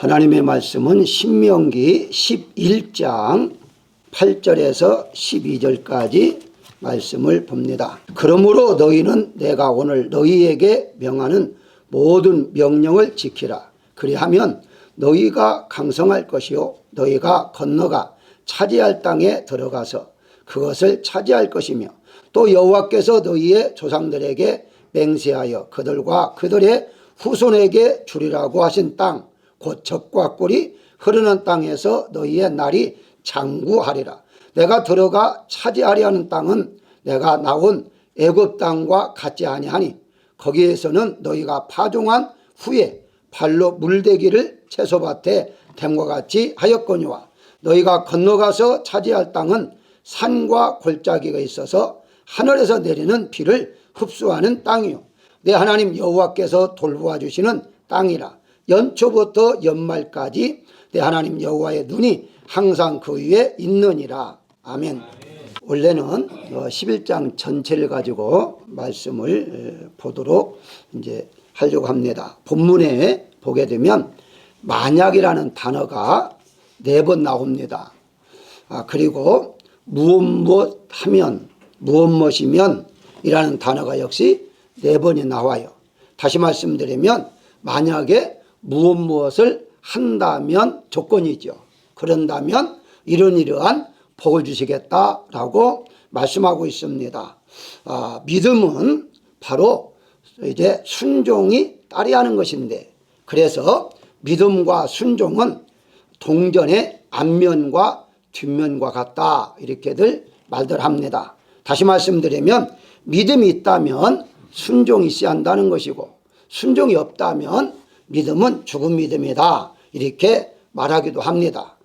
하나님의 말씀은 신명기 11장 8절에서 12절까지 말씀을 봅니다. 그러므로 너희는 내가 오늘 너희에게 명하는 모든 명령을 지키라. 그리하면 너희가 강성할 것이요 너희가 건너가 차지할 땅에 들어가서 그것을 차지할 것이며 또 여호와께서 너희의 조상들에게 맹세하여 그들과 그들의 후손에게 주리라고 하신 땅 곧 젖과 꿀이 흐르는 땅에서 너희의 날이 장구하리라. 내가 들어가 차지하려 하는 땅은 내가 나온 애굽 땅과 같지 아니하니 거기에서는 너희가 파종한 후에 발로 물대기를 채소밭에 댐과 같이 하였거니와 너희가 건너가서 차지할 땅은 산과 골짜기가 있어서 하늘에서 내리는 비를 흡수하는 땅이요 내 하나님 여호와께서 돌보아 주시는 땅이라. 연초부터 연말까지 내 하나님 여호와의 눈이 항상 그 위에 있느니라. 아멘. 원래는 11장 전체를 가지고 말씀을 보도록 이제 하려고 합니다. 본문에 보게 되면 만약이라는 단어가 4번 나옵니다. 그리고 무엇 하면 무엇이면 이라는 단어가 역시 4번이 나와요. 다시 말씀드리면 만약에 무엇을 한다면 조건이죠. 그런다면 이러한 복을 주시겠다라고 말씀하고 있습니다. 믿음은 바로 이제 순종이 따라하는 것인데 그래서 믿음과 순종은 동전의 앞면과 뒷면과 같다 이렇게들 말들 합니다. 다시 말씀드리면 믿음이 있다면 순종이 있어야 한다는 것이고 순종이 없다면 믿음은 죽은 믿음이다 이렇게 말하기도 합니다.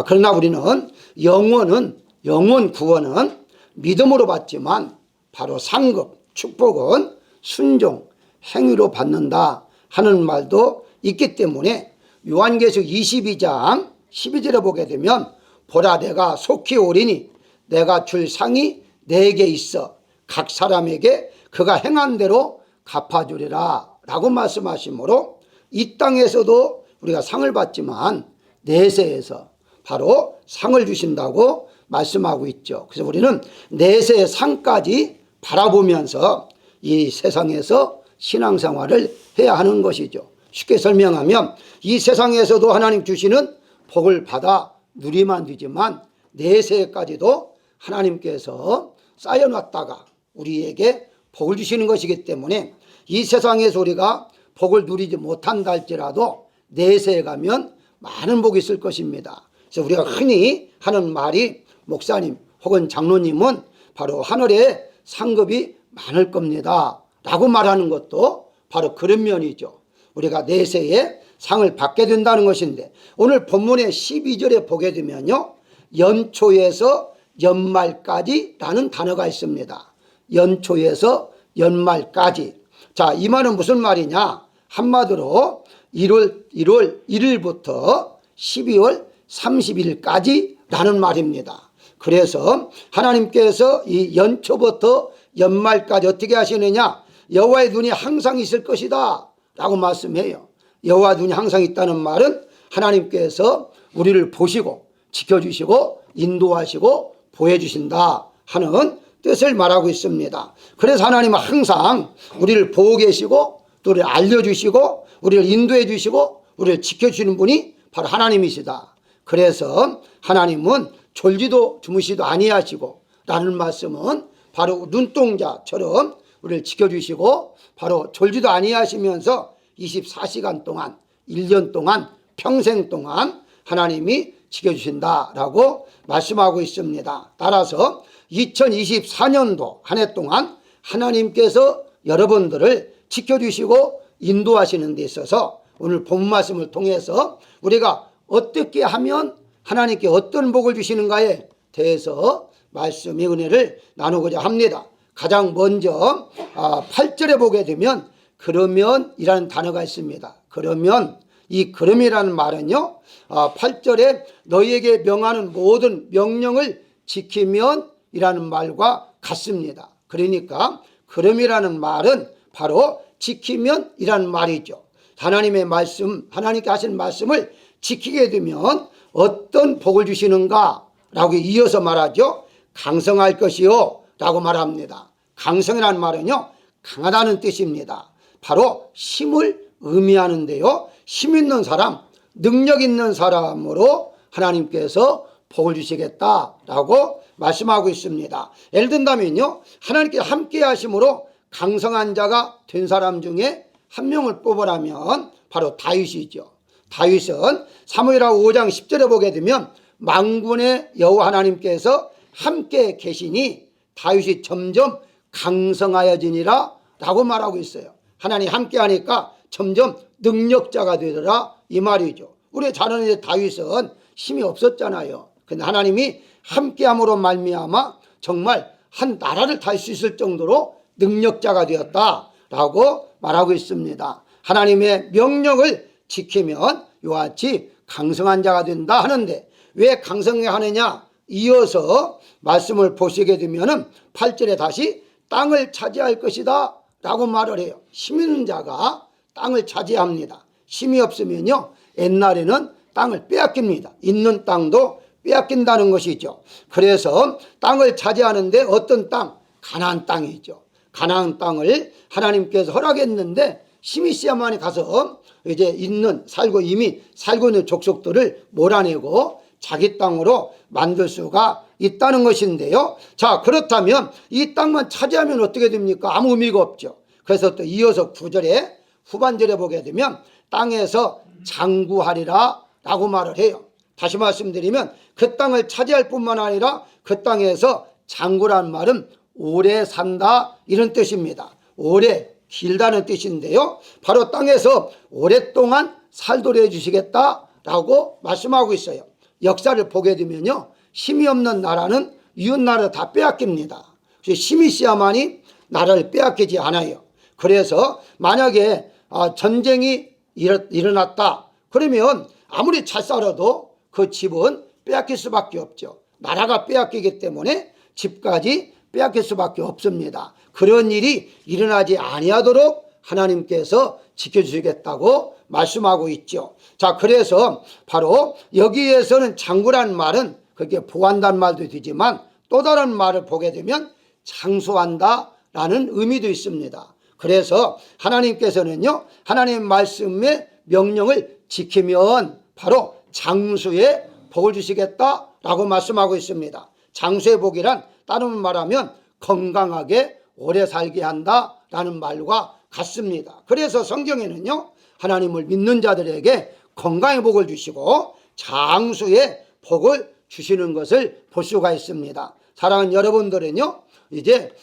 그러나 우리는 영원 구원은 믿음으로 받지만 바로 상급 축복은 순종 행위로 받는다 하는 말도 있기 때문에 요한계시록 22장 12절에 보게 되면 보라 내가 속히 오리니 내가 줄 상이 내게 있어 각 사람에게 그가 행한 대로 갚아주리라 라고 말씀하시므로 이 땅에서도 우리가 상을 받지만 내세에서 바로 상을 주신다고 말씀하고 있죠. 그래서 우리는 내세의 상까지 바라보면서 이 세상에서 신앙생활을 해야 하는 것이죠. 쉽게 설명하면 이 세상에서도 하나님 주시는 복을 받아 누리만 되지만 내세까지도 하나님께서 쌓여놨다가 우리에게 복을 주시는 것이기 때문에 이 세상에서 우리가 복을 누리지 못한다 할지라도 내세에 가면 많은 복이 있을 것입니다. 그래서 우리가 흔히 하는 말이 목사님 혹은 장로님은 바로 하늘에 상급이 많을 겁니다 라고 말하는 것도 바로 그런 면이죠. 우리가 내세에 상을 받게 된다는 것인데 오늘 본문의 12절에 보게 되면요 연초에서 연말까지 라는 단어가 있습니다. 연초에서 연말까지. 자, 이 말은 무슨 말이냐? 한마디로 1월 1일부터 12월 30일까지 라는 말입니다. 그래서 하나님께서 이 연초부터 연말까지 어떻게 하시느냐? 여호와의 눈이 항상 있을 것이다 라고 말씀해요. 여호와 눈이 항상 있다는 말은 하나님께서 우리를 보시고 지켜주시고 인도하시고 보여주신다 하는 뜻을 말하고 있습니다. 그래서 하나님은 항상 우리를 보고 계시고 또 우리를 알려주시고 우리를 인도해 주시고 우리를 지켜주시는 분이 바로 하나님이시다. 그래서 하나님은 졸지도 주무시도 아니하시고 라는 말씀은 바로 눈동자처럼 우리를 지켜주시고 바로 졸지도 아니하시면서 24시간 동안 1년 동안 평생 동안 하나님이 지켜주신다라고 말씀하고 있습니다. 따라서 2024년도 한 해 동안 하나님께서 여러분들을 지켜주시고 인도하시는 데 있어서 오늘 본 말씀을 통해서 우리가 어떻게 하면 하나님께 어떤 복을 주시는가에 대해서 말씀의 은혜를 나누고자 합니다. 가장 먼저 8절에 보게 되면 그러면이라는 단어가 있습니다. 그러면 이 그럼이라는 말은요 8절에 너희에게 명하는 모든 명령을 지키면 이라는 말과 같습니다. 그러니까 그럼이라는 말은 바로 지키면 이라는 말이죠. 하나님의 말씀, 하나님께 하신 말씀을 지키게 되면 어떤 복을 주시는가 라고 이어서 말하죠. 강성할 것이요 라고 말합니다. 강성이라는 말은요, 강하다는 뜻입니다. 바로 힘을 의미하는데요, 힘 있는 사람, 능력 있는 사람으로 하나님께서 복을 주시겠다라고 말씀하고 있습니다. 예를 든다면요, 하나님께 함께 하심으로 강성한 자가 된 사람 중에 한 명을 뽑으라면 바로 다윗이죠. 다윗은 사무엘하 5장 10절에 보게 되면 만군의 여호와 하나님께서 함께 계시니 다윗이 점점 강성하여지니라 라고 말하고 있어요. 하나님 함께 하니까 점점 능력자가 되더라 이 말이죠. 우리 자녀의 다윗은 힘이 없었잖아요. 근데 하나님이 함께함으로 말미암아 정말 한 나라를 탈 수 있을 정도로 능력자가 되었다라고 말하고 있습니다. 하나님의 명령을 지키면 이와 같이 강성한 자가 된다 하는데, 왜 강성해야 하느냐? 이어서 말씀을 보시게 되면 8절에 다시 땅을 차지할 것이다 라고 말을 해요. 힘 있는 자가 땅을 차지합니다. 힘이 없으면요, 옛날에는 땅을 빼앗깁니다. 있는 땅도 빼앗긴다는 것이죠. 그래서 땅을 차지하는데 어떤 땅? 가나안 땅이죠. 가나안 땅을 하나님께서 허락했는데 힘이 있어야만이 가서 이제 이미 살고 있는 족속들을 몰아내고 자기 땅으로 만들 수가 있다는 것인데요. 자, 그렇다면 이 땅만 차지하면 어떻게 됩니까? 아무 의미가 없죠. 그래서 또 이어서 9절에 후반절에 보게 되면 땅에서 장구하리라 라고 말을 해요. 다시 말씀드리면 그 땅을 차지할 뿐만 아니라 그 땅에서 장구란 말은 오래 산다 이런 뜻입니다. 오래, 길다는 뜻인데요, 바로 땅에서 오랫동안 살도록 해주시겠다라고 말씀하고 있어요. 역사를 보게 되면요, 힘이 없는 나라는 이웃나라를 다 빼앗깁니다. 힘이 있어야만이 나라를 빼앗기지 않아요. 그래서 만약에 전쟁이 일어났다 그러면 아무리 잘 살아도 그 집은 빼앗길 수밖에 없죠. 나라가 빼앗기기 때문에 집까지 빼앗길 수밖에 없습니다. 그런 일이 일어나지 아니하도록 하나님께서 지켜주시겠다고 말씀하고 있죠. 자, 그래서 바로 여기에서는 장구란 말은 그게 보한다는 말도 되지만 또 다른 말을 보게 되면 장수한다라는 의미도 있습니다. 그래서 하나님께서는요, 하나님의 말씀의 명령을 지키면 바로 장수의 복을 주시겠다라고 말씀하고 있습니다. 장수의 복이란 다른 말하면 건강하게 오래 살게 한다라는 말과 같습니다. 그래서 성경에는요, 하나님을 믿는 자들에게 건강의 복을 주시고 장수의 복을 주시는 것을 볼 수가 있습니다. 사랑하는 여러분들은요, 이제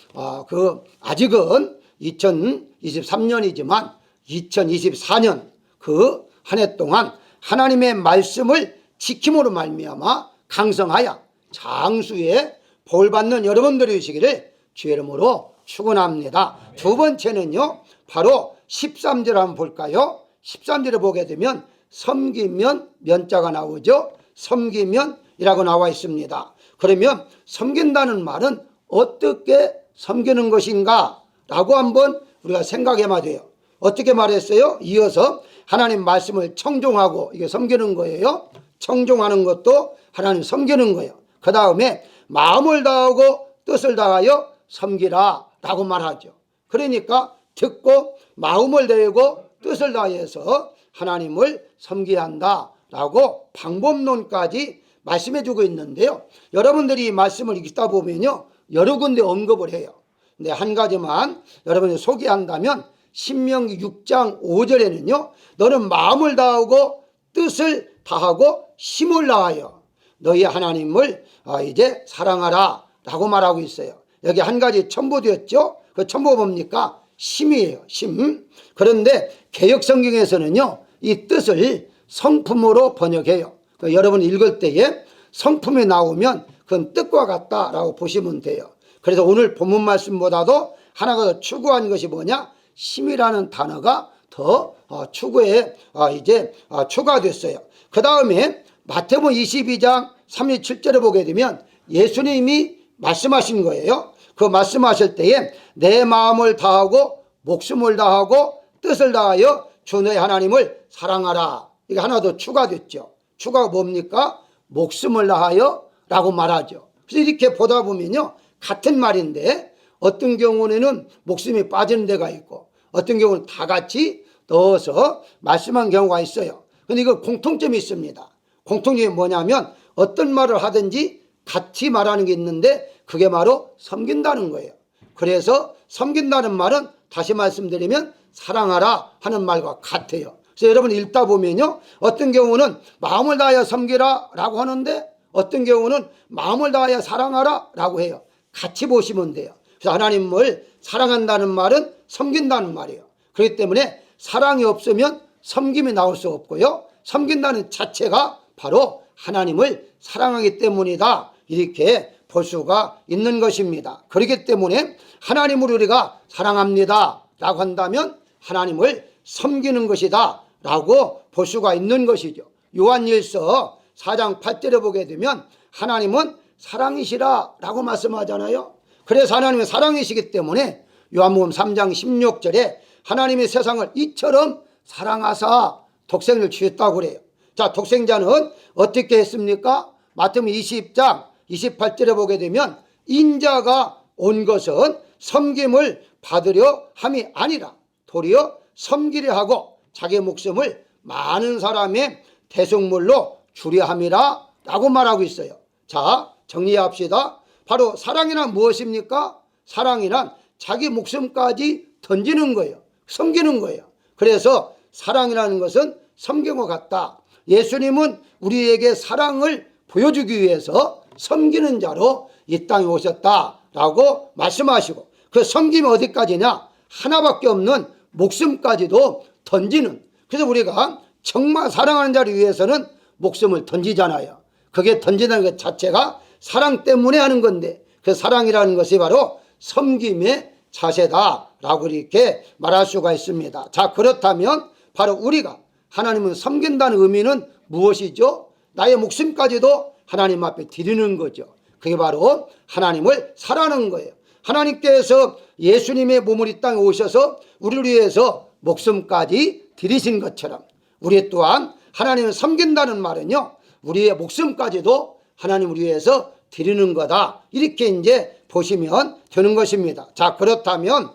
아직은 2023년이지만 2024년 그 한 해 동안 하나님의 말씀을 지킴으로 말미암아 강성하여 장수의 복을 받는 여러분들이 되시기를 주의 이름으로 축원합니다. 두 번째는요, 바로 13절 한번 볼까요? 13절에 보게 되면 섬기면 면자가 나오죠. 섬기면이라고 나와 있습니다. 그러면 섬긴다는 말은 어떻게 섬기는 것인가 라고 한번 우리가 생각해 봐야 돼요. 어떻게 말했어요? 이어서 하나님 말씀을 청종하고, 이게 섬기는 거예요. 청종하는 것도 하나님 섬기는 거예요. 그 다음에 마음을 다하고 뜻을 다하여 섬기라 라고 말하죠. 그러니까 듣고 마음을 다하고 뜻을 다해서 하나님을 섬겨야 한다 라고 방법론까지 말씀해 주고 있는데요, 여러분들이 이 말씀을 읽다 보면요, 여러 군데 언급을 해요. 근데 한 가지만 여러분이 소개한다면 신명기 6장 5절에는요 너는 마음을 다하고 뜻을 다하고 힘을 다하여 너희 하나님을 이제 사랑하라 라고 말하고 있어요. 여기 한 가지 첨부되었죠. 그 첨부가 뭡니까? 힘이에요. 힘. 그런데 개역성경에서는요 이 뜻을 성품으로 번역해요. 여러분 읽을 때에 성품이 나오면 그건 뜻과 같다라고 보시면 돼요. 그래서 오늘 본문 말씀보다도 하나가 더 추구한 것이 뭐냐? 힘이라는 단어가 더 추구에 이제 추가됐어요. 그 다음에 마태복음 22장 37절에 보게 되면 예수님이 말씀하신 거예요. 그 말씀하실 때에 내 마음을 다하고 목숨을 다하고 뜻을 다하여 주 너의 하나님을 사랑하라 이게 하나 더 추가됐죠. 추가가 뭡니까? 목숨을 다하여 라고 말하죠. 그래서 이렇게 보다 보면요, 같은 말인데 어떤 경우에는 목숨이 빠지는 데가 있고 어떤 경우는 다 같이 넣어서 말씀한 경우가 있어요. 근데 이거 공통점이 있습니다. 공통점이 뭐냐면 어떤 말을 하든지 같이 말하는 게 있는데 그게 바로 섬긴다는 거예요. 그래서 섬긴다는 말은 다시 말씀드리면 사랑하라 하는 말과 같아요. 그래서 여러분 읽다 보면요, 어떤 경우는 마음을 다하여 섬기라 라고 하는데 어떤 경우는 마음을 다하여 사랑하라 라고 해요. 같이 보시면 돼요. 그래서 하나님을 사랑한다는 말은 섬긴다는 말이에요. 그렇기 때문에 사랑이 없으면 섬김이 나올 수 없고요, 섬긴다는 자체가 바로 하나님을 사랑하기 때문이다, 이렇게 볼 수가 있는 것입니다. 그렇기 때문에 하나님을 우리가 사랑합니다 라고 한다면 하나님을 섬기는 것이다 라고 볼 수가 있는 것이죠. 요한일서 4장 8절에 보게 되면 하나님은 사랑이시라 라고 말씀하잖아요. 그래서 하나님은 사랑이시기 때문에 요한복음 3장 16절에 하나님이 세상을 이처럼 사랑하사 독생을 주셨다고 그래요. 자, 독생자는 어떻게 했습니까? 마태복음 20장 28절에 보게 되면 인자가 온 것은 섬김을 받으려 함이 아니라 도리어 섬기려 하고 자기 목숨을 많은 사람의 대속물로 주려 함이라 라고 말하고 있어요. 자, 정리합시다. 바로 사랑이란 무엇입니까? 사랑이란 자기 목숨까지 던지는 거예요. 섬기는 거예요. 그래서 사랑이라는 것은 섬김과 같다. 예수님은 우리에게 사랑을 보여주기 위해서 섬기는 자로 이 땅에 오셨다라고 말씀하시고, 그 섬김이 어디까지냐? 하나밖에 없는 목숨까지도 던지는. 그래서 우리가 정말 사랑하는 자를 위해서는 목숨을 던지잖아요. 그게 던지는 것 자체가 사랑 때문에 하는 건데 그 사랑이라는 것이 바로 섬김의 자세다라고 이렇게 말할 수가 있습니다. 자, 그렇다면 바로 우리가 하나님을 섬긴다는 의미는 무엇이죠? 나의 목숨까지도 하나님 앞에 드리는 거죠. 그게 바로 하나님을 사랑하는 거예요. 하나님께서 예수님의 몸을 이 땅에 오셔서 우리를 위해서 목숨까지 드리신 것처럼 우리 또한 하나님을 섬긴다는 말은요, 우리의 목숨까지도 하나님을 위해서 드리는 거다, 이렇게 이제 보시면 되는 것입니다. 자, 그렇다면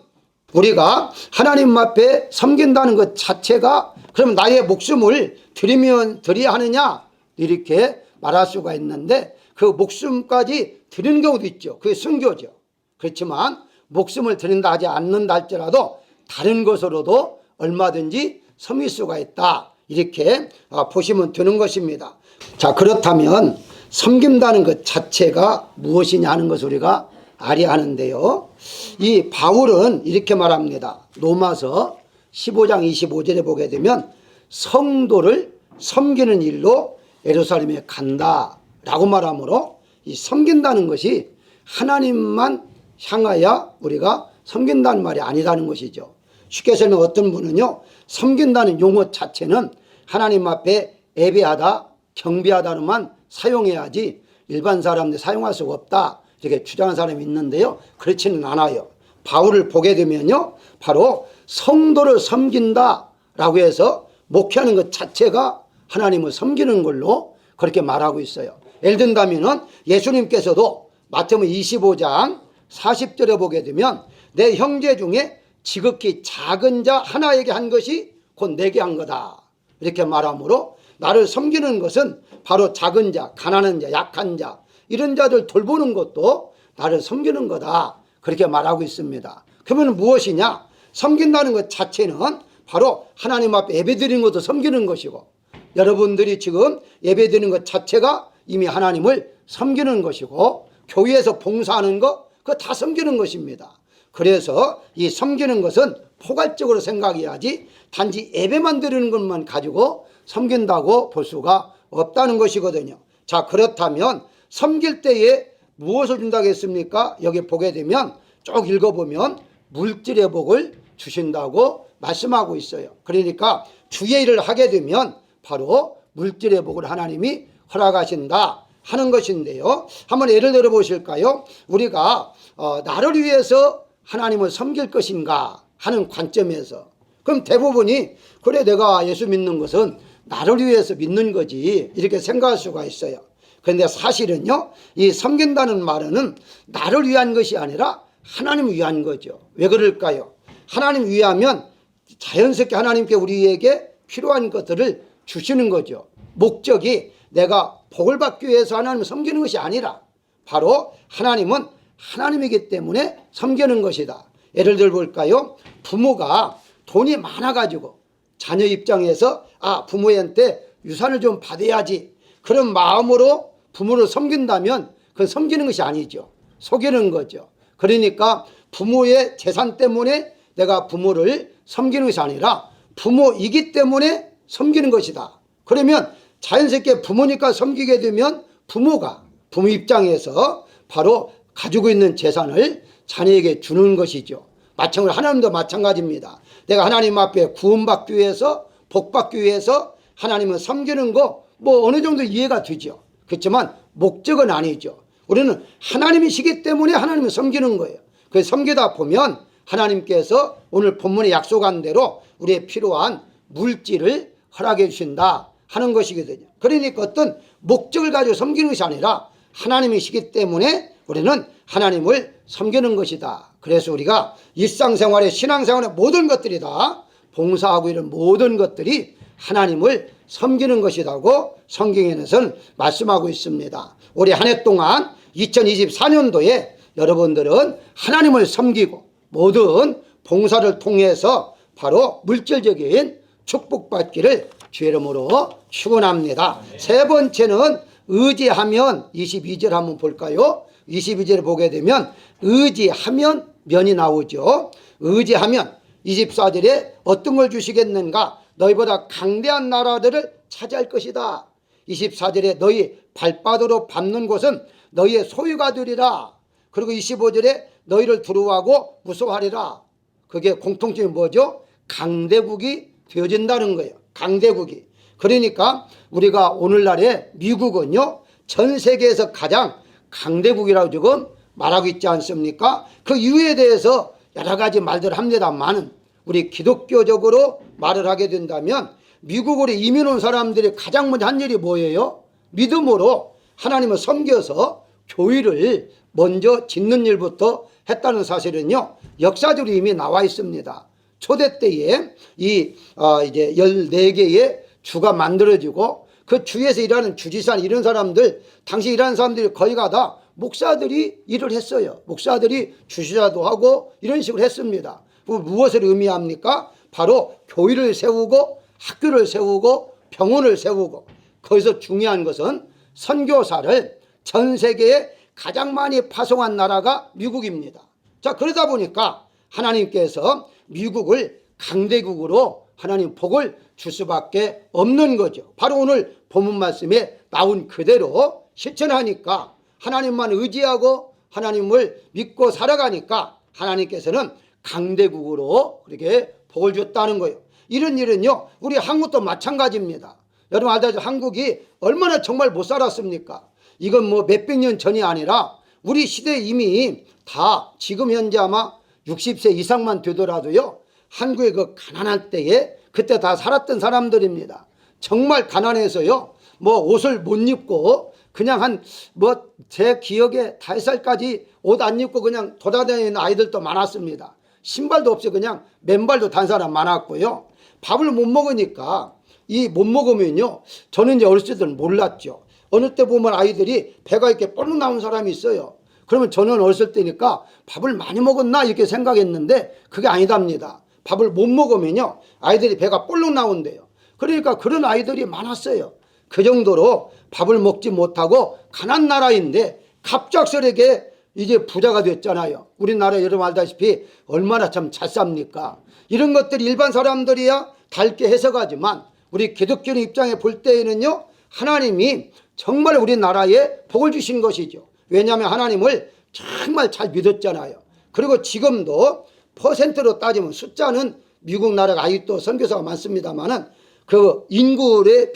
우리가 하나님 앞에 섬긴다는 것 자체가 그러면 나의 목숨을 드려야 하느냐, 이렇게 말할 수가 있는데 그 목숨까지 드리는 경우도 있죠. 그게 순교죠. 그렇지만 목숨을 드린다 하지 않는다 할지라도 다른 것으로도 얼마든지 섬길 수가 있다, 이렇게 보시면 되는 것입니다. 자, 그렇다면 섬긴다는 것 자체가 무엇이냐 하는 것을 우리가 알아야 하는데요, 이 바울은 이렇게 말합니다. 로마서 15장 25절에 보게 되면 성도를 섬기는 일로 예루살렘에 간다 라고 말하므로 이 섬긴다는 것이 하나님만 향하여 우리가 섬긴다는 말이 아니라는 것이죠. 쉽게 해서는 어떤 분은요, 섬긴다는 용어 자체는 하나님 앞에 예배하다, 경배하다로만 사용해야지 일반 사람들 사용할 수가 없다, 이렇게 주장하는 사람이 있는데요, 그렇지는 않아요. 바울을 보게 되면요, 바로 성도를 섬긴다 라고 해서 목회하는 것 자체가 하나님을 섬기는 걸로 그렇게 말하고 있어요. 예를 든다면 예수님께서도 마태복음 25장 40절에 보게 되면 내 형제 중에 지극히 작은 자 하나에게 한 것이 곧 내게 한 거다, 이렇게 말하므로 나를 섬기는 것은 바로 작은 자, 가난한 자, 약한 자, 이런 자들 돌보는 것도 나를 섬기는 거다, 그렇게 말하고 있습니다. 그러면 무엇이냐? 섬긴다는 것 자체는 바로 하나님 앞에 예배드리는 것도 섬기는 것이고, 여러분들이 지금 예배드리는 것 자체가 이미 하나님을 섬기는 것이고, 교회에서 봉사하는 것, 그거 다 섬기는 것입니다. 그래서 이 섬기는 것은 포괄적으로 생각해야지 단지 예배만 드리는 것만 가지고 섬긴다고 볼 수가 없다는 것이거든요. 자, 그렇다면 섬길 때에 무엇을 준다고 했습니까? 여기 보게 되면 쭉 읽어보면 물질의 복을 주신다고 말씀하고 있어요. 그러니까 주의 일을 하게 되면 바로 물질의 복을 하나님이 허락하신다 하는 것인데요, 한번 예를 들어 보실까요? 우리가 나를 위해서 하나님을 섬길 것인가 하는 관점에서, 그럼 대부분이 그래, 내가 예수 믿는 것은 나를 위해서 믿는 거지 이렇게 생각할 수가 있어요. 그런데 사실은요, 이 섬긴다는 말은 나를 위한 것이 아니라 하나님을 위한 거죠. 왜 그럴까요? 하나님 위하면 자연스럽게 하나님께 우리에게 필요한 것들을 주시는 거죠. 목적이 내가 복을 받기 위해서 하나님을 섬기는 것이 아니라 바로 하나님은 하나님이기 때문에 섬기는 것이다. 예를 들어 볼까요? 부모가 돈이 많아가지고 자녀 입장에서 부모한테 유산을 좀 받아야지 그런 마음으로 부모를 섬긴다면 그건 섬기는 것이 아니죠. 속이는 거죠. 그러니까 부모의 재산 때문에 내가 부모를 섬기는 것이 아니라 부모이기 때문에 섬기는 것이다. 그러면 자연스럽게 부모니까 섬기게 되면 부모 입장에서 바로 가지고 있는 재산을 자녀에게 주는 것이죠. 마찬가지로 하나님도 마찬가지입니다. 내가 하나님 앞에 구원받기 위해서 복받기 위해서 하나님을 섬기는 거 뭐 어느 정도 이해가 되죠. 그렇지만 목적은 아니죠. 우리는 하나님이시기 때문에 하나님을 섬기는 거예요. 그래서 섬기다 보면 하나님께서 오늘 본문에 약속한 대로 우리의 필요한 물질을 허락해 주신다 하는 것이거든요. 그러니까 어떤 목적을 가지고 섬기는 것이 아니라 하나님이시기 때문에 우리는 하나님을 섬기는 것이다. 그래서 우리가 일상생활에 신앙생활의 모든 것들이 다 봉사하고 이런 모든 것들이 하나님을 섬기는 것이라고 성경에는 말씀하고 있습니다. 올해 한 해 동안 2024년도에 여러분들은 하나님을 섬기고 모든 봉사를 통해서 바로 물질적인 축복받기를 주의 이름으로 축원합니다. 세 번째는 의지하면 22절 한번 볼까요? 22절을 보게 되면 의지하면 면이 나오죠. 의지하면 24절에 어떤 걸 주시겠는가? 너희보다 강대한 나라들을 차지할 것이다. 24절에 너희 발바닥으로 밟는 곳은 너희의 소유가 되리라. 그리고 25절에 너희를 두려워하고 무서워하리라. 그게 공통점이 뭐죠? 강대국이 되어진다는 거예요. 강대국이. 그러니까 우리가 오늘날에 미국은요, 전 세계에서 가장 강대국이라고 지금 말하고 있지 않습니까? 그 이유에 대해서 여러 가지 말들을 합니다만은 우리 기독교적으로 말을 하게 된다면 미국으로 이민 온 사람들이 가장 먼저 한 일이 뭐예요? 믿음으로 하나님을 섬겨서 교회를 먼저 짓는 일부터 했다는 사실은요, 역사적으로 이미 나와 있습니다. 초대 때에 이제 14개의 주가 만들어지고 그 주에서 일하는 주지사 이런 사람들, 당시 일하는 사람들이 거의가 다 목사들이 일을 했어요. 목사들이 주지사도 하고 이런 식으로 했습니다. 무엇을 의미합니까? 바로 교회를 세우고 학교를 세우고 병원을 세우고, 거기서 중요한 것은 선교사를 전 세계에 가장 많이 파송한 나라가 미국입니다. 자, 그러다 보니까 하나님께서 미국을 강대국으로 하나님 복을 줄 수밖에 없는 거죠. 바로 오늘 본문 말씀에 나온 그대로 실천하니까, 하나님만 의지하고 하나님을 믿고 살아가니까 하나님께서는 강대국으로 그렇게 복을 줬다는 거예요. 이런 일은요, 우리 한국도 마찬가지입니다. 여러분 알다시피 한국이 얼마나 정말 못 살았습니까? 이건 뭐 몇백 년 전이 아니라 우리 시대에 이미 다 지금 현재 아마 60세 이상만 되더라도요, 한국의 그 가난할 때에 그때 다 살았던 사람들입니다. 정말 가난해서요, 뭐 옷을 못 입고 그냥 제 기억에 5살까지 옷 안 입고 그냥 돌아다니는 아이들도 많았습니다. 신발도 없이 그냥 맨발도 단 사람 많았고요. 밥을 못 먹으니까 못 먹으면요, 저는 이제 어렸을 때는 몰랐죠. 어느 때 보면 아이들이 배가 이렇게 뻘룩 나온 사람이 있어요. 그러면 저는 어렸을 때니까 밥을 많이 먹었나 이렇게 생각했는데 그게 아니답니다. 밥을 못 먹으면요, 아이들이 배가 뻘룩 나온대요. 그러니까 그런 아이들이 많았어요. 그 정도로 밥을 먹지 못하고 가난 나라인데 갑작스럽게 이제 부자가 됐잖아요. 우리나라 여러분 알다시피 얼마나 참 잘 삽니까? 이런 것들이 일반 사람들이야 닳게 해석하지만 우리 기독교인 입장에 볼 때에는요, 하나님이 정말 우리나라에 복을 주신 것이죠. 왜냐하면 하나님을 정말 잘 믿었잖아요. 그리고 지금도 퍼센트로 따지면 숫자는 미국 나라가 아직도 선교사가 많습니다만은 그 인구에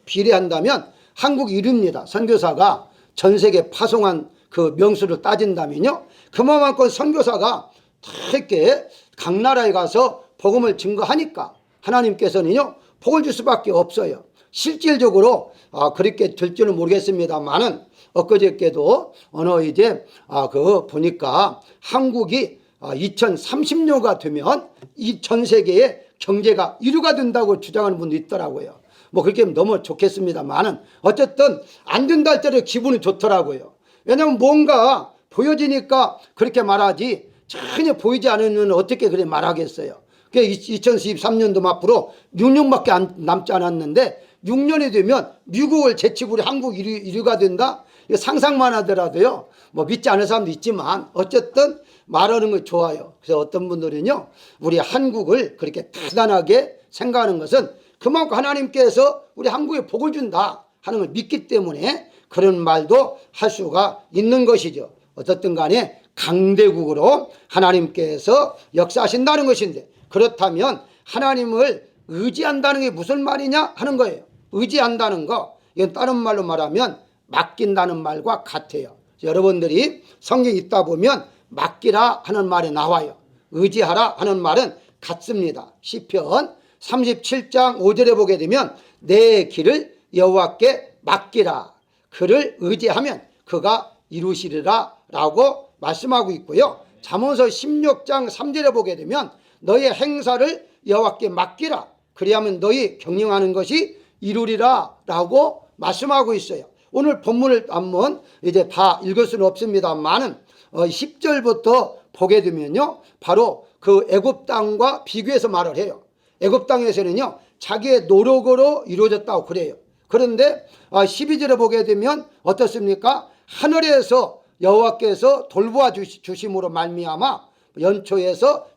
비례한다면 한국 1위입니다. 선교사가 전 세계 파송한 그 명수를 따진다면요, 그만큼 선교사가 다 이렇게 각 나라에 가서 복음을 증거하니까 하나님께서는요, 복을 줄 수밖에 없어요. 실질적으로 그렇게 될 줄은 모르겠습니다만은 엊그저께도 어느 이제 그 보니까 한국이 2030년가 되면 이 전 세계의 경제가 1위가 된다고 주장하는 분도 있더라고요. 뭐 그렇게 하면 너무 좋겠습니다만은 어쨌든 안 된다 할 때는 기분이 좋더라고요. 왜냐하면 뭔가 보여지니까 그렇게 말하지 전혀 보이지 않으면 어떻게 그래 말하겠어요. 2023년도 앞으로 6년밖에 남지 않았는데 6년이 되면 미국을 제치고 우리 한국 1위가 된다? 상상만 하더라도요, 뭐 믿지 않는 사람도 있지만 어쨌든 말하는 거 좋아요. 그래서 어떤 분들은요, 우리 한국을 그렇게 대단하게 생각하는 것은 그만큼 하나님께서 우리 한국에 복을 준다 하는 걸 믿기 때문에 그런 말도 할 수가 있는 것이죠. 어쨌든 간에 강대국으로 하나님께서 역사하신다는 것인데, 그렇다면 하나님을 의지한다는 게 무슨 말이냐 하는 거예요. 의지한다는 거, 이건 다른 말로 말하면 맡긴다는 말과 같아요. 여러분들이 성경 읽다 보면 맡기라 하는 말이 나와요. 의지하라 하는 말은 같습니다. 시편 37장 5절에 보게 되면 내 길을 여호와께 맡기라. 그를 의지하면 그가 이루시리라 라고 말씀하고 있고요. 잠언서 16장 3절에 보게 되면 너의 행사를 여호와께 맡기라. 그리하면 너희 경영하는 것이 이루리라 라고 말씀하고 있어요. 오늘 본문을 한번 이제 다 읽을 수는 없습니다만은 10절부터 보게 되면요, 바로 그 애굽 땅과 비교해서 말을 해요. 애굽 땅에서는요 자기의 노력으로 이루어졌다고 그래요. 그런데 12절에 보게 되면 어떻습니까? 하늘에서 여호와께서 돌보아 주심으로 말미암아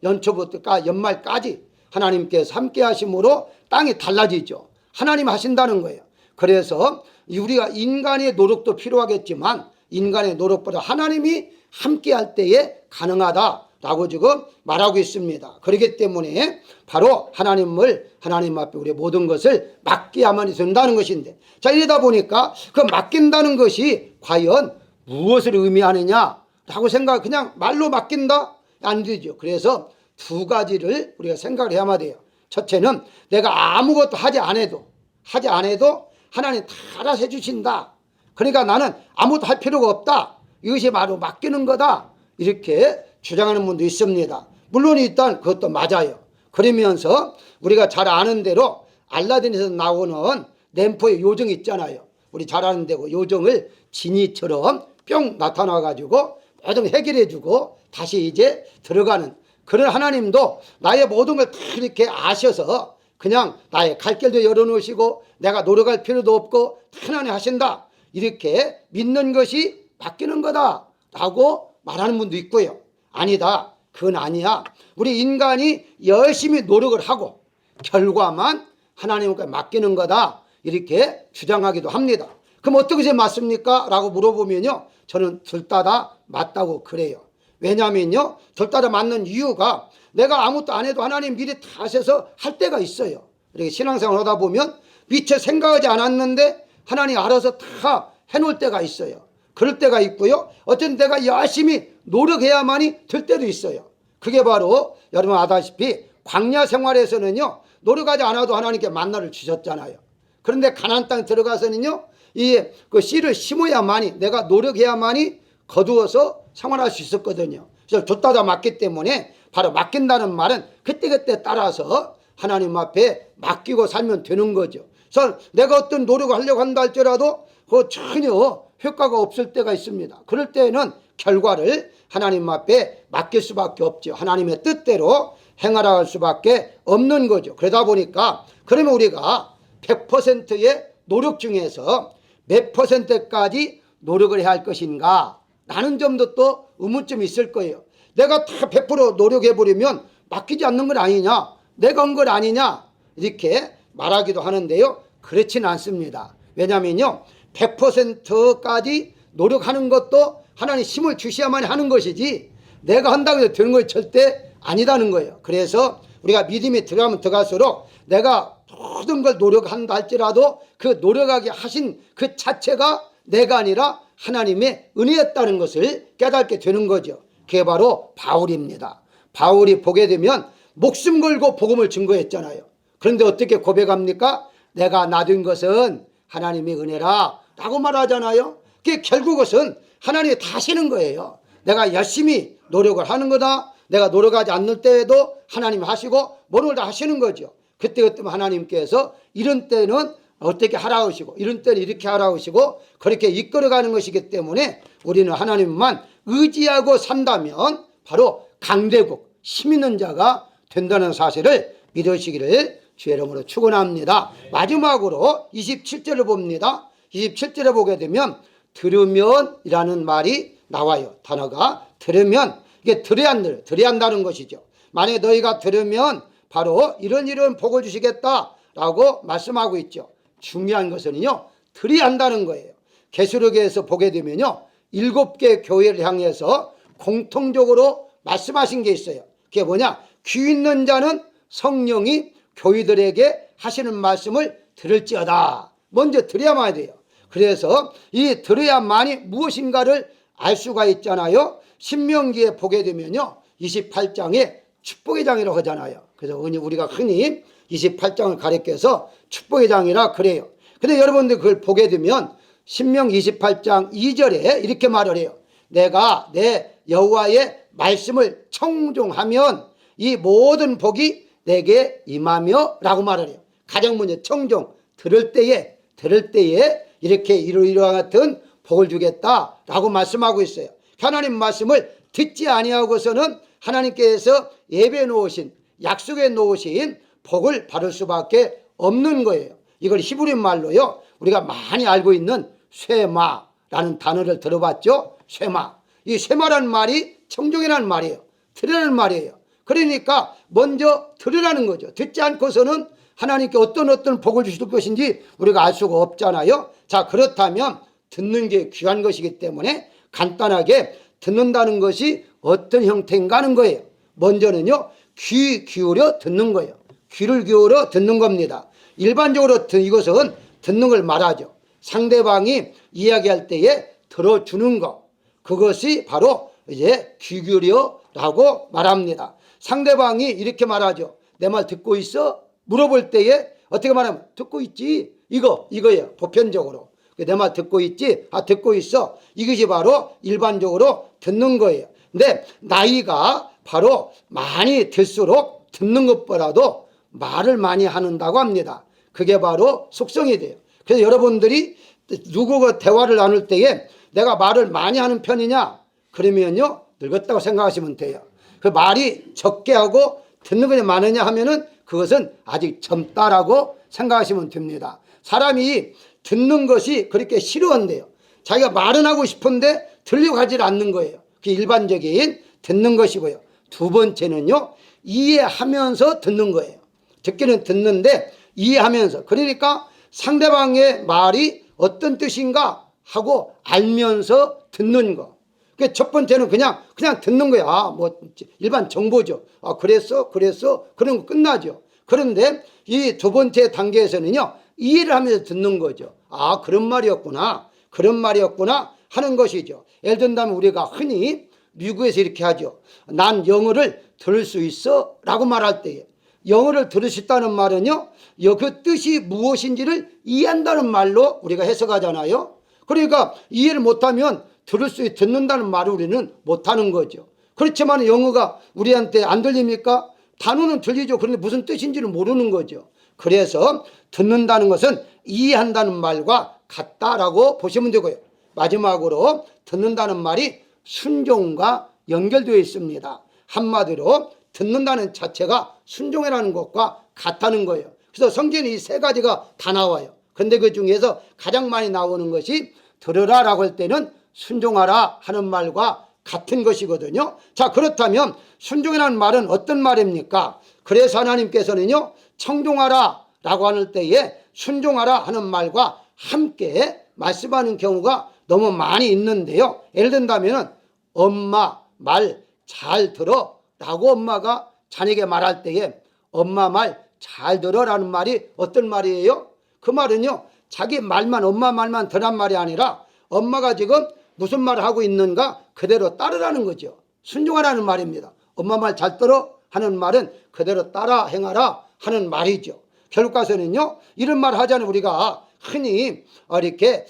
연초부터 연말까지 하나님께서 함께 하심으로 땅이 달라지죠. 하나님 하신다는 거예요. 그래서 우리가 인간의 노력도 필요하겠지만 인간의 노력보다 하나님이 함께 할 때에 가능하다라고 지금 말하고 있습니다. 그렇기 때문에 바로 하나님 앞에 우리 모든 것을 맡겨야만 된다는 것인데, 자, 이러다 보니까 그 맡긴다는 것이 과연 무엇을 의미하느냐라고 그냥 말로 맡긴다? 안 되죠. 그래서 두 가지를 우리가 생각을 해야만 돼요. 첫째는 내가 아무것도 하지 않아도 하나님 다 알아서 해주신다. 그러니까 나는 아무것도 할 필요가 없다. 이것이 바로 맡기는 거다. 이렇게 주장하는 분도 있습니다. 물론 일단 그것도 맞아요. 그러면서 우리가 잘 아는 대로 알라딘에서 나오는 램프의 요정 있잖아요. 우리 잘 아는 대로 요정을 지니처럼 뿅 나타나가지고 모든 해결해주고 다시 이제 들어가는 그런 하나님도 나의 모든 걸 다 이렇게 아셔서 그냥 나의 갈 길도 열어놓으시고 내가 노력할 필요도 없고 하나님 하신다. 이렇게 믿는 것이 맡기는 거다 라고 말하는 분도 있고요. 아니다. 그건 아니야. 우리 인간이 열심히 노력을 하고 결과만 하나님께 맡기는 거다. 이렇게 주장하기도 합니다. 그럼 어떻게 맞습니까? 라고 물어보면요. 저는 둘 다 맞다고 그래요. 왜냐면요. 둘 다 맞는 이유가 내가 아무것도 안 해도 하나님 미리 다 하셔서 할 때가 있어요. 이렇게 신앙생활 하다 보면 미처 생각하지 않았는데 하나님 알아서 다 해놓을 때가 있어요. 그럴 때가 있고요. 어쨌든 내가 열심히 노력해야만이 될 때도 있어요. 그게 바로 여러분 아다시피 광야 생활에서는요. 노력하지 않아도 하나님께 만나를 주셨잖아요. 그런데 가나안 땅에 들어가서는요. 그 씨를 심어야만이 내가 노력해야만이 거두어서 생활할 수 있었거든요. 그래서 둘 다 맞기 때문에 바로 맡긴다는 말은 그때그때 따라서 하나님 앞에 맡기고 살면 되는 거죠. 그래서 내가 어떤 노력을 하려고 한다 할지라도 그 전혀 효과가 없을 때가 있습니다. 그럴 때는 결과를 하나님 앞에 맡길 수밖에 없죠. 하나님의 뜻대로 행하라 할 수밖에 없는 거죠. 그러다 보니까 그러면 우리가 100%의 노력 중에서 몇 %까지 노력을 해야 할 것인가 라는 점도 또 의문점이 있을 거예요. 내가 다 100% 노력해버리면 맡기지 않는 건 아니냐, 내가 한 건 아니냐 이렇게 말하기도 하는데요. 그렇지는 않습니다. 왜냐면요 100%까지 노력하는 것도 하나님 힘을 주셔야만 하는 것이지 내가 한다고 해서 되는 것이 절대 아니다는 거예요. 그래서 우리가 믿음이 들어가면 들어갈수록 내가 모든 걸 노력한다 할지라도 그 노력하게 하신 그 자체가 내가 아니라 하나님의 은혜였다는 것을 깨닫게 되는 거죠. 그게 바로 바울입니다. 바울이 보게 되면 목숨 걸고 복음을 증거했잖아요. 그런데 어떻게 고백합니까? 내가 놔둔 것은 하나님의 은혜라 라고 말하잖아요. 그게 결국은 하나님이 다 하시는 거예요. 내가 열심히 노력을 하는 거다. 내가 노력하지 않는 때에도 하나님이 하시고 모든 다 하시는 거죠. 그때 하나님께서 이런 때는 어떻게 하라 하시고 이런 때는 이렇게 하라 하시고 그렇게 이끌어가는 것이기 때문에 우리는 하나님만 의지하고 산다면 바로 강대국 힘 있는 자가 된다는 사실을 믿으시기를 주의 이름으로 축원합니다. 마지막으로 27절을 봅니다. 27절에 보게 되면 들으면이라는 말이 나와요. 단어가 들으면, 이게 들어야 한다는 것이죠. 만약에 너희가 들으면 바로 이런 복을 주시겠다라고 말씀하고 있죠. 중요한 것은요, 들어야 한다는 거예요. 계시록에서 보게 되면요, 7개 교회를 향해서 공통적으로 말씀하신 게 있어요. 그게 뭐냐? 귀 있는 자는 성령이 교회들에게 하시는 말씀을 들을지어다. 먼저 들어야만 돼요. 그래서 이 들어야만이 무엇인가를 알 수가 있잖아요. 신명기에 보게 되면요, 28장에 축복의 장이라고 하잖아요. 그래서 우리가 흔히 28장을 가리켜서 축복의 장이라 그래요. 근데 여러분들 그걸 보게 되면 신명 28장 2절에 이렇게 말을 해요. 내가 내 여호와의 말씀을 청종하면 이 모든 복이 내게 임하며 라고 말을 해요. 가장 먼저 청종, 들을 때에 이렇게 이러이러한 같은 복을 주겠다라고 말씀하고 있어요. 하나님 말씀을 듣지 아니하고서는 하나님께서 예배해 놓으신, 약속해 놓으신 복을 받을 수밖에 없는 거예요. 이걸 히브리 말로요, 우리가 많이 알고 있는 쇠마라는 단어를 들어봤죠. 쇠마. 이 쇠마라는 말이 청종이라는 말이에요. 들으라는 말이에요. 그러니까 먼저 들으라는 거죠. 듣지 않고서는 하나님께 어떤 복을 주실 것인지 우리가 알 수가 없잖아요. 자, 그렇다면 듣는 게 귀한 것이기 때문에 간단하게 듣는다는 것이 어떤 형태인가 하는 거예요. 먼저는요, 귀 기울여 듣는 거예요. 귀를 기울여 듣는 겁니다. 일반적으로 이것은 듣는 걸 말하죠. 상대방이 이야기할 때에 들어주는 것, 그것이 바로 이제 귀 기울여라고 말합니다. 상대방이 이렇게 말하죠. 내 말 듣고 있어? 물어볼 때에 어떻게 말하면 듣고 있지, 이거예요. 보편적으로 내 말 듣고 있지? 듣고 있어. 이것이 바로 일반적으로 듣는 거예요. 근데 나이가 바로 많이 들수록 듣는 것보다도 말을 많이 한다고 합니다. 그게 바로 속성이 돼요. 그래서 여러분들이 누구와 대화를 나눌 때에 내가 말을 많이 하는 편이냐? 그러면요, 늙었다고 생각하시면 돼요. 그 말이 적게 하고 듣는 것이 많으냐 하면은 그것은 아직 젊다라고 생각하시면 됩니다. 사람이 듣는 것이 그렇게 싫어한대요. 자기가 말은 하고 싶은데 들려고 하질 않는 거예요. 그게 일반적인 듣는 것이고요. 두 번째는요, 이해하면서 듣는 거예요. 듣기는 듣는데 이해하면서, 그러니까 상대방의 말이 어떤 뜻인가 하고 알면서 듣는 거. 첫 번째는 그냥 듣는 거야. 뭐 일반 정보죠. 그랬어 그런 거 끝나죠. 그런데 이 두 번째 단계에서는요, 이해를 하면서 듣는 거죠. 그런 말이었구나 하는 것이죠. 예를 든다면 우리가 흔히 미국에서 이렇게 하죠. 난 영어를 들을 수 있어 라고 말할 때에, 영어를 들을 수 있다는 말은요, 그 뜻이 무엇인지를 이해한다는 말로 우리가 해석하잖아요. 그러니까 이해를 못하면 듣는다는 말을 우리는 못하는 거죠. 그렇지만 영어가 우리한테 안 들립니까? 단어는 들리죠. 그런데 무슨 뜻인지를 모르는 거죠. 그래서 듣는다는 것은 이해한다는 말과 같다라고 보시면 되고요. 마지막으로 듣는다는 말이 순종과 연결되어 있습니다. 한마디로 듣는다는 자체가 순종이라는 것과 같다는 거예요. 그래서 성경에 이 세 가지가 다 나와요. 근데 그 중에서 가장 많이 나오는 것이 들으라라고 할 때는 순종하라 하는 말과 같은 것이거든요. 자, 그렇다면 순종이라는 말은 어떤 말입니까? 그래서 하나님께서는요, 청종하라 라고 하는 때에 순종하라 하는 말과 함께 말씀하는 경우가 너무 많이 있는데요. 예를 든다면 엄마 말 잘 들어 라고 엄마가 자녀에게 말할 때에 엄마 말 잘 들어라는 말이 어떤 말이에요? 그 말은요, 자기 말만, 엄마 말만 들란 말이 아니라 엄마가 지금 무슨 말을 하고 있는가 그대로 따르라는 거죠. 순종하라는 말입니다. 엄마 말 잘 들어 하는 말은 그대로 따라 행하라 하는 말이죠. 결국 가서는요, 이런 말 하잖아요. 우리가 흔히 이렇게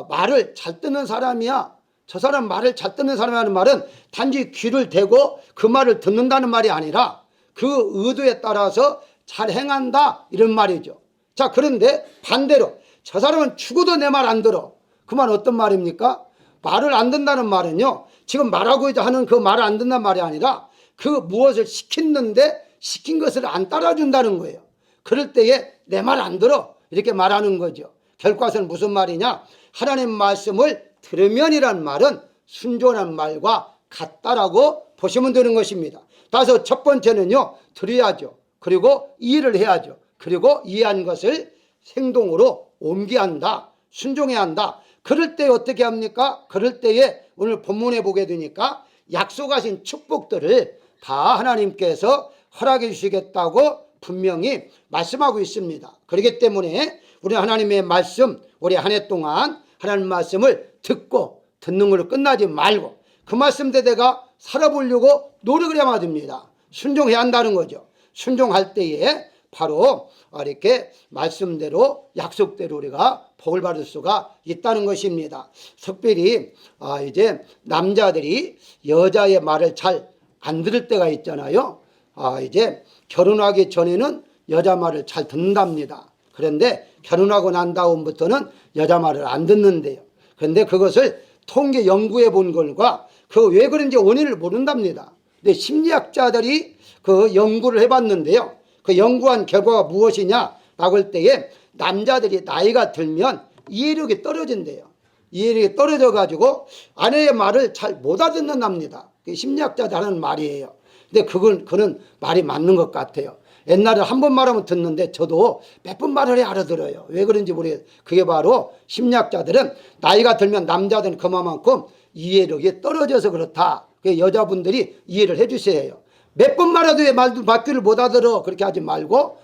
말을 잘 듣는 사람이야, 저 사람 말을 잘 듣는 사람이라는 말은 단지 귀를 대고 그 말을 듣는다는 말이 아니라 그 의도에 따라서 잘 행한다, 이런 말이죠. 자, 그런데 반대로 저 사람은 죽어도 내 말 안 들어, 그 말 어떤 말입니까? 말을 안 듣는다는 말은요, 지금 말하고 하는 그 말을 안 듣는다는 말이 아니라 그 무엇을 시켰는데 시킨 것을 안 따라준다는 거예요. 그럴 때에 내 말 안 들어, 이렇게 말하는 거죠. 결과는 무슨 말이냐? 하나님 말씀을 들으면이란 말은 순종하는 말과 같다라고 보시면 되는 것입니다. 따라서 첫 번째는요, 들어야죠. 그리고 이해를 해야죠. 그리고 이해한 것을 행동으로 옮겨야 한다, 순종해야 한다. 그럴 때 어떻게 합니까? 그럴 때에 오늘 본문에 보게 되니까 약속하신 축복들을 다 하나님께서 허락해 주시겠다고 분명히 말씀하고 있습니다. 그렇기 때문에 우리 하나님의 말씀, 우리 한 해 동안 하나님 말씀을 듣고 듣는 걸로 끝나지 말고 그 말씀대로 살아보려고 노력을 해야 됩니다. 순종해야 한다는 거죠. 순종할 때에 바로 이렇게 말씀대로 약속대로 우리가 복을 받을 수가 있다는 것입니다. 특별히 이제 남자들이 여자의 말을 잘 안 들을 때가 있잖아요. 이제 결혼하기 전에는 여자 말을 잘 듣는답니다. 그런데 결혼하고 난 다음부터는 여자 말을 안 듣는데요. 그런데 그것을 통계 연구해 본 결과 그 왜 그런지 원인을 모른답니다. 근데 심리학자들이 그 연구를 해봤는데요. 그 연구한 결과가 무엇이냐라고 할 때에 남자들이 나이가 들면 이해력이 떨어진대요. 이해력이 떨어져 가지고 아내의 말을 잘 못 알아듣는답니다. 심리학자들 하는 말이에요. 근데 그는 말이 맞는 것 같아요. 옛날에 한 번 말하면 듣는데 저도 몇 번 말을 해야 알아들어요. 왜 그런지 모르겠어요. 그게 바로 심리학자들은 나이가 들면 남자들은 그만큼 이해력이 떨어져서 그렇다. 여자분들이 이해를 해 주셔야 해요. 몇 번 말해도 왜 말귀를 못 알아들어, 그렇게 하지 말고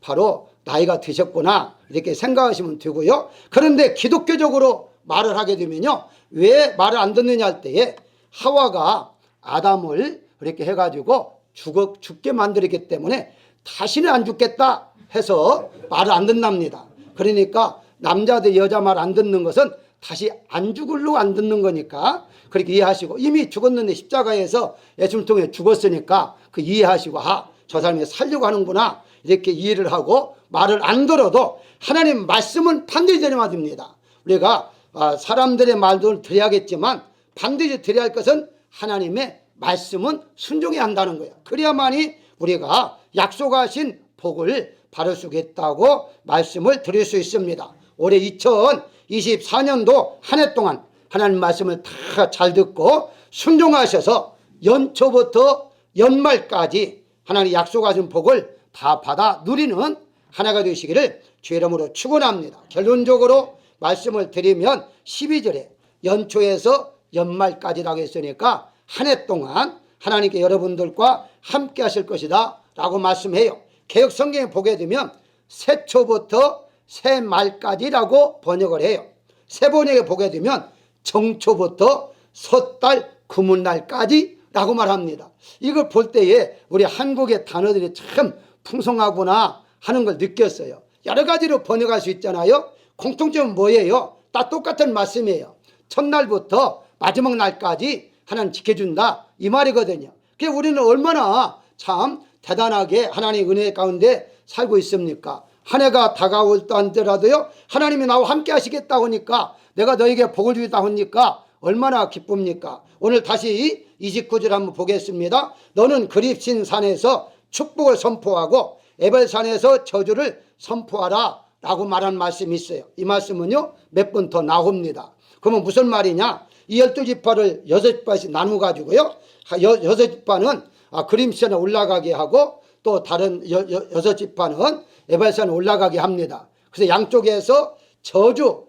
바로 나이가 드셨구나, 이렇게 생각하시면 되고요. 그런데 기독교적으로 말을 하게 되면요, 왜 말을 안 듣느냐 할 때에 하와가 아담을 그렇게 해가지고 죽게 만들었기 때문에 다시는 안 죽겠다 해서 말을 안 듣답니다. 그러니까 남자들 여자 말 안 듣는 것은 다시 안 죽을로 안 듣는 거니까 그렇게 이해하시고, 이미 죽었는데 십자가에서 예수를 통해 죽었으니까 그 이해하시고 저 사람이 살려고 하는구나, 이렇게 이해를 하고 말을 안 들어도 하나님 말씀은 반드시 들어야 됩니다. 우리가 사람들의 말도 들어야겠지만 반드시 들어야 할 것은 하나님의 말씀은 순종해야 한다는 거예요. 그래야만이 우리가 약속하신 복을 받을 수 있다고 말씀을 드릴 수 있습니다. 올해 2024년도 한 해 동안 하나님 말씀을 다 잘 듣고 순종하셔서 연초부터 연말까지 하나님 약속하신 복을 다 받아 누리는 한 해가 되시기를 주의 이름으로 축원합니다. 결론적으로 말씀을 드리면 12절에 연초에서 연말까지라고 했으니까 한 해 동안 하나님께 여러분들과 함께 하실 것이다 라고 말씀해요. 개역 성경에 보게 되면 새초부터 새말까지라고 번역을 해요. 세번역에 보게 되면 정초부터 섣달 구문날까지 라고 말합니다. 이걸 볼 때에 우리 한국의 단어들이 참 풍성하구나 하는 걸 느꼈어요. 여러 가지로 번역할 수 있잖아요. 공통점은 뭐예요? 다 똑같은 말씀이에요. 첫날부터 마지막 날까지 하나님 지켜준다, 이 말이거든요. 그래서 우리는 얼마나 참 대단하게 하나님의 은혜 가운데 살고 있습니까? 한 해가 다가올 때라도요, 하나님이 나와 함께 하시겠다고 하니까, 내가 너에게 복을 주겠다고 하니까 얼마나 기쁩니까? 오늘 다시 29절 한번 보겠습니다. 너는 그립신 산에서 축복을 선포하고 에벨산에서 저주를 선포하라 라고 말한 말씀이 있어요. 이 말씀은요, 몇 번 더 나옵니다. 그러면 무슨 말이냐? 이 12지파를 6지파씩 나누가지고요, 6지파는 그림산에 올라가게 하고 또 다른 6지파는 에발산에 올라가게 합니다. 그래서 양쪽에서 저주,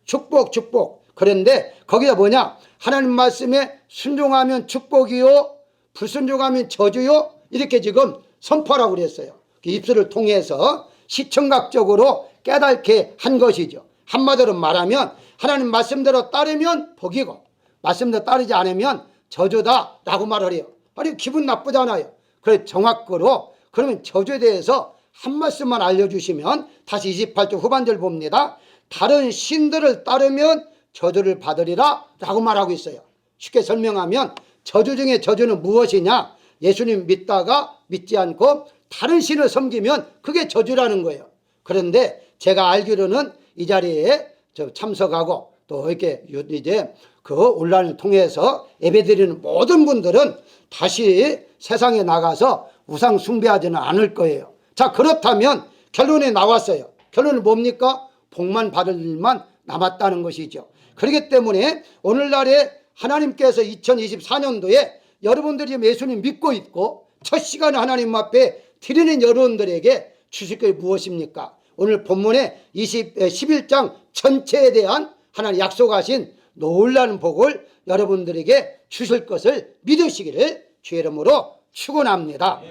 축복. 그런데 거기가 뭐냐? 하나님 말씀에 순종하면 축복이요, 불순종하면 저주요, 이렇게 지금 선포하라고 그랬어요. 입술을 통해서 시청각적으로 깨닫게 한 것이죠. 한마디로 말하면 하나님 말씀대로 따르면 복이고 말씀대로 따르지 않으면 저주다 라고 말을 해요. 아니, 기분 나쁘잖아요. 그래 정확으로 그러면 저주에 대해서 한 말씀만 알려주시면 다시 28절 후반절 봅니다. 다른 신들을 따르면 저주를 받으리라 라고 말하고 있어요. 쉽게 설명하면 저주 중에 저주는 무엇이냐? 예수님 믿다가 믿지 않고 다른 신을 섬기면 그게 저주라는 거예요. 그런데 제가 알기로는 이 자리에 참석하고 또 이렇게 이제 그 온라인을 통해서 예배드리는 모든 분들은 다시 세상에 나가서 우상 숭배하지는 않을 거예요. 자, 그렇다면 결론이 나왔어요. 결론은 뭡니까? 복만 받을 일만 남았다는 것이죠. 그렇기 때문에 오늘날에 하나님께서 2024년도에 여러분들이 지금 예수님 믿고 있고 첫 시간에 하나님 앞에 드리는 여러분들에게 주실 것이 무엇입니까? 오늘 본문의 11장 전체에 대한 하나님 약속하신 놀라운 복을 여러분들에게 주실 것을 믿으시기를 주의 이름으로 축원합니다.